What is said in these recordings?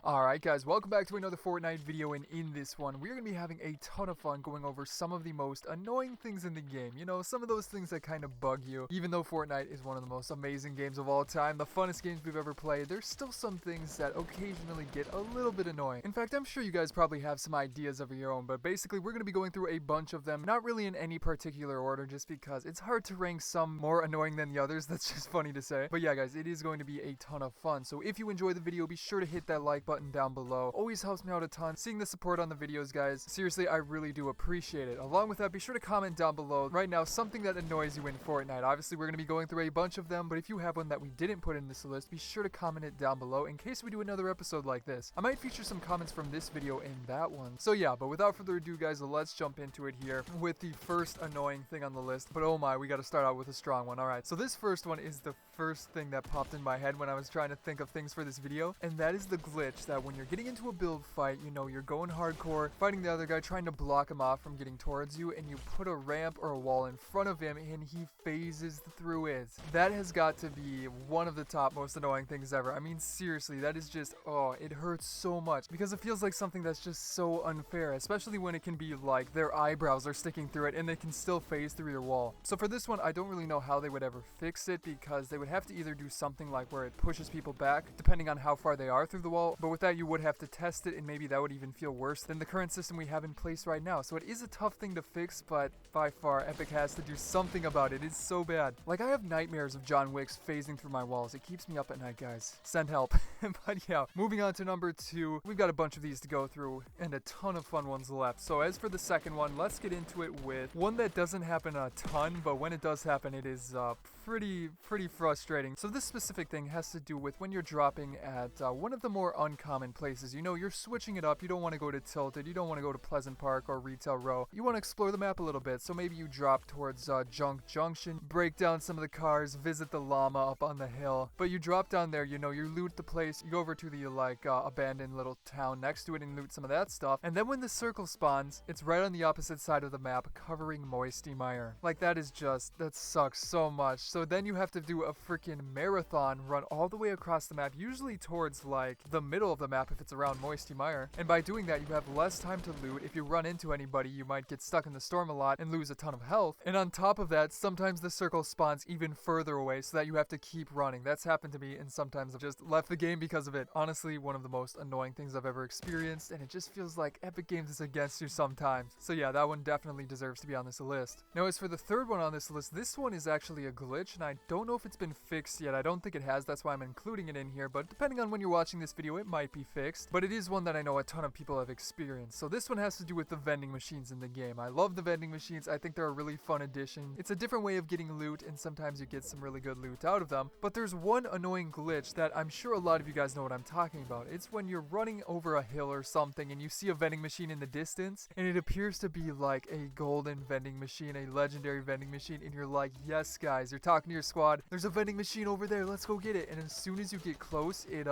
Alright guys, welcome back to another Fortnite video, and in this one, we're going to be having a ton of fun going over some of the most annoying things in the game. You know, some of those things that kind of bug you. Even though Fortnite is one of the most amazing games of all time, the funnest games we've ever played, there's still some things that occasionally get a little bit annoying. In fact, I'm sure you guys probably have some ideas of your own, but basically we're going to be going through a bunch of them, not really in any particular order, just because it's hard to rank some more annoying than the others. That's just funny to say. But yeah guys, it is going to be a ton of fun. So if you enjoy the video, be sure to hit that like button down below. Always helps me out a ton seeing the support on the videos, guys. Seriously, I really do appreciate it. Along with that, be sure to comment down below right now something that annoys you in Fortnite. Obviously, we're going to be going through a bunch of them, but if you have one that we didn't put in this list, be sure to comment it down below in case we do another episode like this. I might feature some comments from this video in that one. So yeah, but without further ado, guys, let's jump into it here with the first annoying thing on the list. But oh my, we got to start out with a strong one. Alright, so this first one is the first thing that popped in my head when I was trying to think of things for this video, and that is the glitch that when you're getting into a build fight, you know, you're going hardcore, fighting the other guy, trying to block him off from getting towards you, and you put a ramp or a wall in front of him and he phases through it. That has got to be one of the top most annoying things ever. I mean, seriously, that is just, oh, it hurts so much because it feels like something that's just so unfair, especially when it can be like their eyebrows are sticking through it and they can still phase through your wall. So for this one, I don't really know how they would ever fix it, because they would have to either do something like where it pushes people back depending on how far they are through the wall, but with that you would have to test it, and maybe that would even feel worse than the current system we have in place right now. So it is a tough thing to fix, but by far Epic has to do something about it. It's so bad. Like, I have nightmares of John Wicks phasing through my walls. It keeps me up at night, guys. Send help. But yeah, moving on to number 2, we've got a bunch of these to go through and a ton of fun ones left. So as for the second one, let's get into it with one that doesn't happen a ton, but when it does happen, it is pretty frustrating. So this specific thing has to do with when you're dropping at one of the more uncommon places. You know, you're switching it up. You don't want to go to Tilted. You don't want to go to Pleasant Park or Retail Row. You want to explore the map a little bit. So maybe you drop towards Junk Junction, break down some of the cars, visit the llama up on the hill. But you drop down there, you know, you loot the place. You go over to the abandoned little town next to it and loot some of that stuff. And then when the circle spawns, it's right on the opposite side of the map, covering moisty mire. Like, that sucks so much. So then you have to do a freaking marathon run all the way across the map, usually towards like the middle of the map if it's around moisty mire. And by doing that, you have less time to loot. If you run into anybody, you might get stuck in the storm a lot and lose a ton of health. And on top of that, sometimes the circle spawns even further away so that you have to keep running. That's happened to me, and sometimes I've just left the game because of it. Honestly, one of the most annoying things I've ever experienced, and it just feels like Epic Games is against you sometimes. So yeah, that one definitely deserves to be on this list. Now, as for the third one on this list, this one is actually a glitch, and I don't know if it's been fixed yet. I don't think it has. That's why I'm including it in here, but depending on when you're watching this video, it might be fixed. But it is one that I know a ton of people have experienced. So this one has to do with the vending machines in the game. I love the vending machines. I think they're a really fun addition. It's a different way of getting loot, and sometimes you get some really good loot out of them. But there's one annoying glitch that I'm sure a lot of you guys know what I'm talking about. It's when you're running over a hill or something and you see a vending machine in the distance, and it appears to be like a golden vending machine, a legendary vending machine, and you're like, yes guys, you're talking to your squad, there's a vending machine over there, let's go get it. And as soon as you get close, it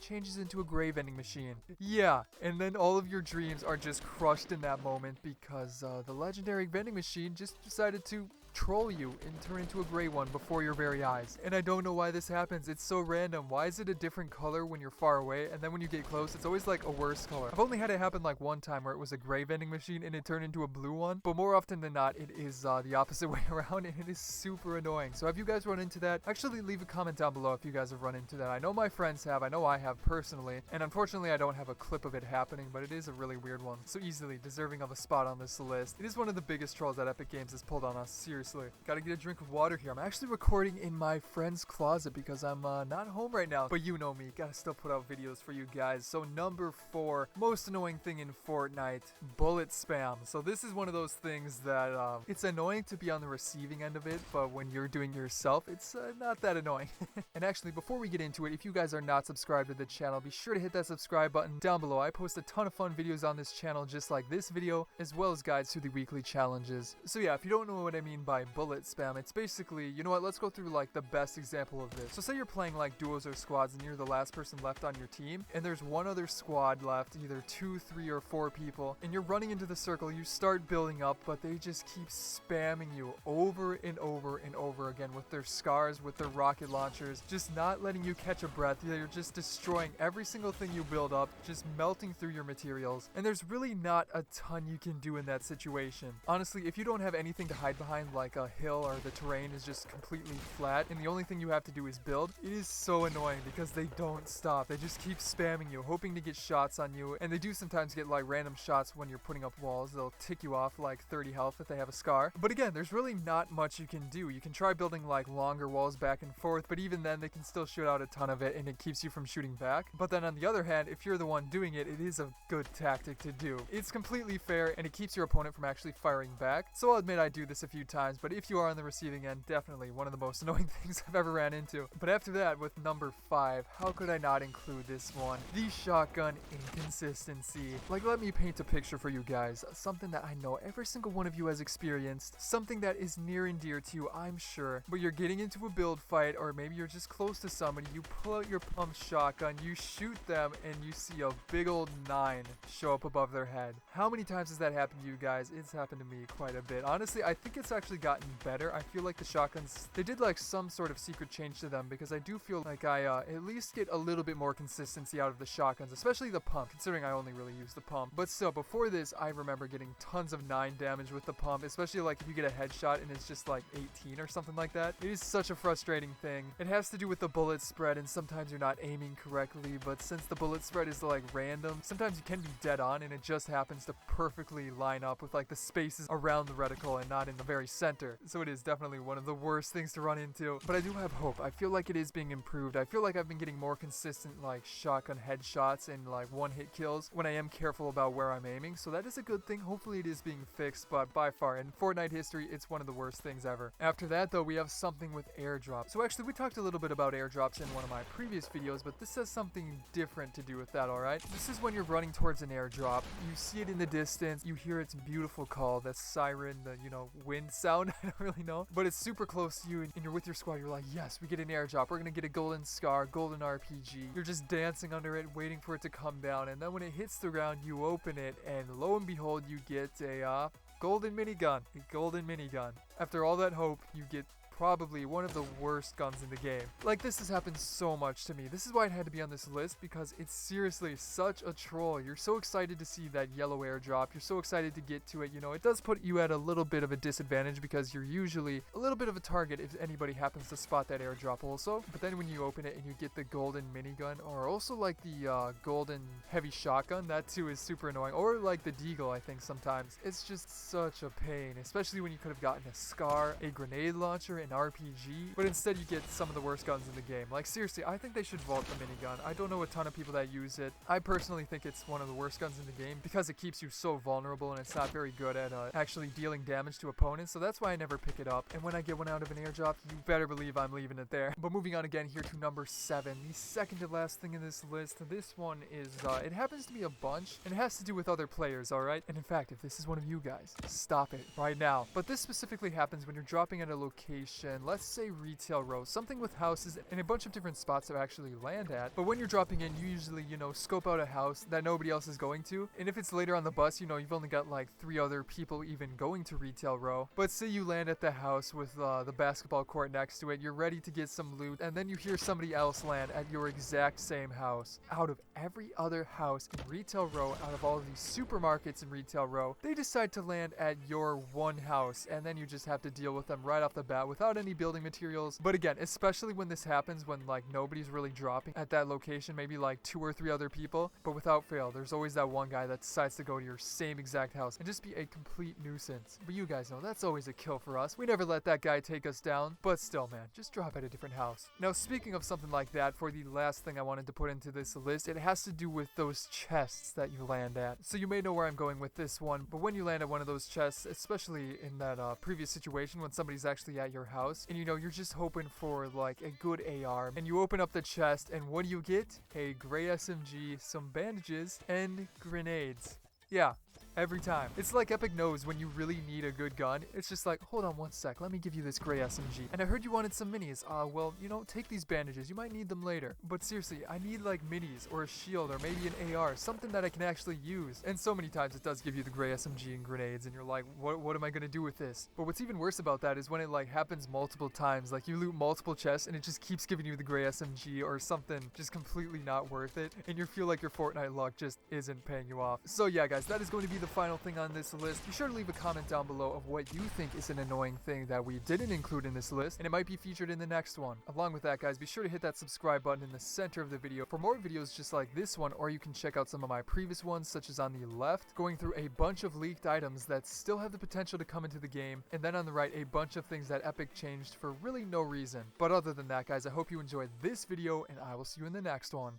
changes into a gray vending machine. Yeah, and then all of your dreams are just crushed in that moment because the legendary vending machine just decided to troll you and turn into a gray one before your very eyes. And I don't know why this happens. It's so random. Why is it a different color when you're far away, and then when you get close it's always like a worse color? I've only had it happen like one time where it was a gray vending machine and it turned into a blue one, but more often than not it is the opposite way around, and it is super annoying. So have you guys run into that? Actually, leave a comment down below if you guys have run into that. I know my friends have. I know I have personally, and unfortunately I don't have a clip of it happening, but it is a really weird one, so easily deserving of a spot on this list. It is one of the biggest trolls that Epic Games has pulled on us. Seriously, gotta get a drink of water here. I'm actually recording in my friend's closet because I'm not home right now, but you know me, gotta still put out videos for you guys. So number 4, most annoying thing in Fortnite, bullet spam. So this is one of those things that it's annoying to be on the receiving end of it, but when you're doing it yourself, it's not that annoying. And actually, before we get into it, if you guys are not subscribed to the channel, be sure to hit that subscribe button down below. I post a ton of fun videos on this channel just like this video, as well as guides to the weekly challenges. So yeah, if you don't know what I mean by bullet spam. It's basically, you know what, let's go through like the best example of this. So say you're playing like duos or squads and you're the last person left on your team, and there's one other squad left, either 2, 3, or 4 people, and you're running into the circle. You start building up, but they just keep spamming you over and over and over again with their scars, with their rocket launchers, just not letting you catch a breath. They're just destroying every single thing you build up, just melting through your materials, and there's really not a ton you can do in that situation. Honestly, if you don't have anything to hide behind, like a hill or the terrain is just completely flat and the only thing you have to do is build, it is so annoying because they don't stop. They just keep spamming you, hoping to get shots on you, and they do sometimes get like random shots when you're putting up walls. They'll tick you off like 30 health if they have a scar. But again, there's really not much you can do. You can try building like longer walls back and forth, but even then they can still shoot out a ton of it and it keeps you from shooting back. But then on the other hand, if you're the one doing it, it is a good tactic to do. It's completely fair and it keeps your opponent from actually firing back. So I'll admit I do this a few times, but if you are on the receiving end, definitely one of the most annoying things I've ever ran into. But after that, with number 5, how could I not include this one? The shotgun inconsistency. Like, let me paint a picture for you guys. Something that I know every single one of you has experienced. Something that is near and dear to you, I'm sure. But you're getting into a build fight, or maybe you're just close to somebody, you pull out your pump shotgun, you shoot them, and you see a big old 9 show up above their head. How many times has that happened to you guys? It's happened to me quite a bit. Honestly, I think it's actually gotten better. I feel like the shotguns, they did like some sort of secret change to them, because I do feel like I at least get a little bit more consistency out of the shotguns, especially the pump, considering I only really use the pump. But still, before this, I remember getting tons of 9 damage with the pump, especially like if you get a headshot and it's just like 18 or something like that. It is such a frustrating thing. It has to do with the bullet spread, and sometimes you're not aiming correctly, but since the bullet spread is like random, sometimes you can be dead on and it just happens to perfectly line up with like the spaces around the reticle and not in the very center. So it is definitely one of the worst things to run into, but I do have hope. I feel like it is being improved. I feel like I've been getting more consistent like shotgun headshots and like one-hit kills when I am careful about where I'm aiming, so that is a good thing. Hopefully it is being fixed, but by far in Fortnite history, it's one of the worst things ever. After that though, we have something with airdrops. So actually we talked a little bit about airdrops in one of my previous videos, but this has something different to do with that, alright? This is when you're running towards an airdrop, you see it in the distance, you hear its beautiful call, the siren, the, you know, wind sound, I don't really know, but it's super close to you and you're with your squad, you're like, yes, we get an airdrop, we're gonna get a golden scar, golden RPG. You're just dancing under it, waiting for it to come down, and then when it hits the ground, you open it, and lo and behold, you get a golden minigun. A golden minigun. After all that hope, you get probably one of the worst guns in the game. Like, this has happened so much to me. This is why it had to be on this list, because it's seriously such a troll. You're so excited to see that yellow airdrop. You're so excited to get to it. You know, it does put you at a little bit of a disadvantage because you're usually a little bit of a target if anybody happens to spot that airdrop also. But then when you open it and you get the golden minigun, or also like the golden heavy shotgun, that too is super annoying. Or like the deagle, I think sometimes. It's just such a pain, especially when you could have gotten a scar, a grenade launcher, an RPG, but instead you get some of the worst guns in the game. Like, seriously, I think they should vault the minigun. I don't know a ton of people that use it. I personally think it's one of the worst guns in the game because it keeps you so vulnerable and it's not very good at actually dealing damage to opponents, so that's why I never pick it up. And when I get one out of an airdrop, you better believe I'm leaving it there. But moving on again here to number 7, the second to last thing in this list. This one is, it happens to be a bunch, and it has to do with other players, alright? And in fact, if this is one of you guys, stop it right now. But this specifically happens when you're dropping at a location, let's say retail row, something with houses and a bunch of different spots to actually land at. But when you're dropping in, you usually, you know, scope out a house that nobody else is going to. And if it's later on the bus, you know, you've only got like 3 other people even going to retail row. But say you land at the house with the basketball court next to it, you're ready to get some loot, and then you hear somebody else land at your exact same house. Out of every other house in retail row, out of all of these supermarkets in retail row, they decide to land at your one house, and then you just have to deal with them right off the bat without any building materials. But again, especially when this happens when like nobody's really dropping at that location, maybe like 2 or 3 other people, but without fail, there's always that one guy that decides to go to your same exact house and just be a complete nuisance. But you guys know that's always a kill for us. We never let that guy take us down, but still, man, just drop at a different house. Now, speaking of something like that, for the last thing I wanted to put into this list, it has to do with those chests that you land at. So you may know where I'm going with this one, but when you land at one of those chests, especially in that previous situation when somebody's actually at your house, and you know, you're just hoping for like a good AR, and you open up the chest, and what do you get? A gray SMG, some bandages, and grenades. Yeah, every time. It's like Epic knows when you really need a good gun. It's just like, hold on one sec, let me give you this gray SMG. And I heard you wanted some minis. Well, you know, take these bandages. You might need them later. But seriously, I need like minis or a shield or maybe an AR, something that I can actually use. And so many times it does give you the gray SMG and grenades, and you're like, what am I gonna do with this? But what's even worse about that is when it like happens multiple times. Like you loot multiple chests and it just keeps giving you the gray SMG or something just completely not worth it, and you feel like your Fortnite luck just isn't paying you off. So yeah, guys, that is going to be the final thing on this list. Be sure to leave a comment down below of what you think is an annoying thing that we didn't include in this list, and it might be featured in the next one. Along with that, guys, be sure to hit that subscribe button in the center of the video for more videos just like this one, or you can check out some of my previous ones, such as on the left, going through a bunch of leaked items that still have the potential to come into the game, and then on the right, a bunch of things that Epic changed for really no reason. But other than that, guys, I hope you enjoyed this video, and I will see you in the next one.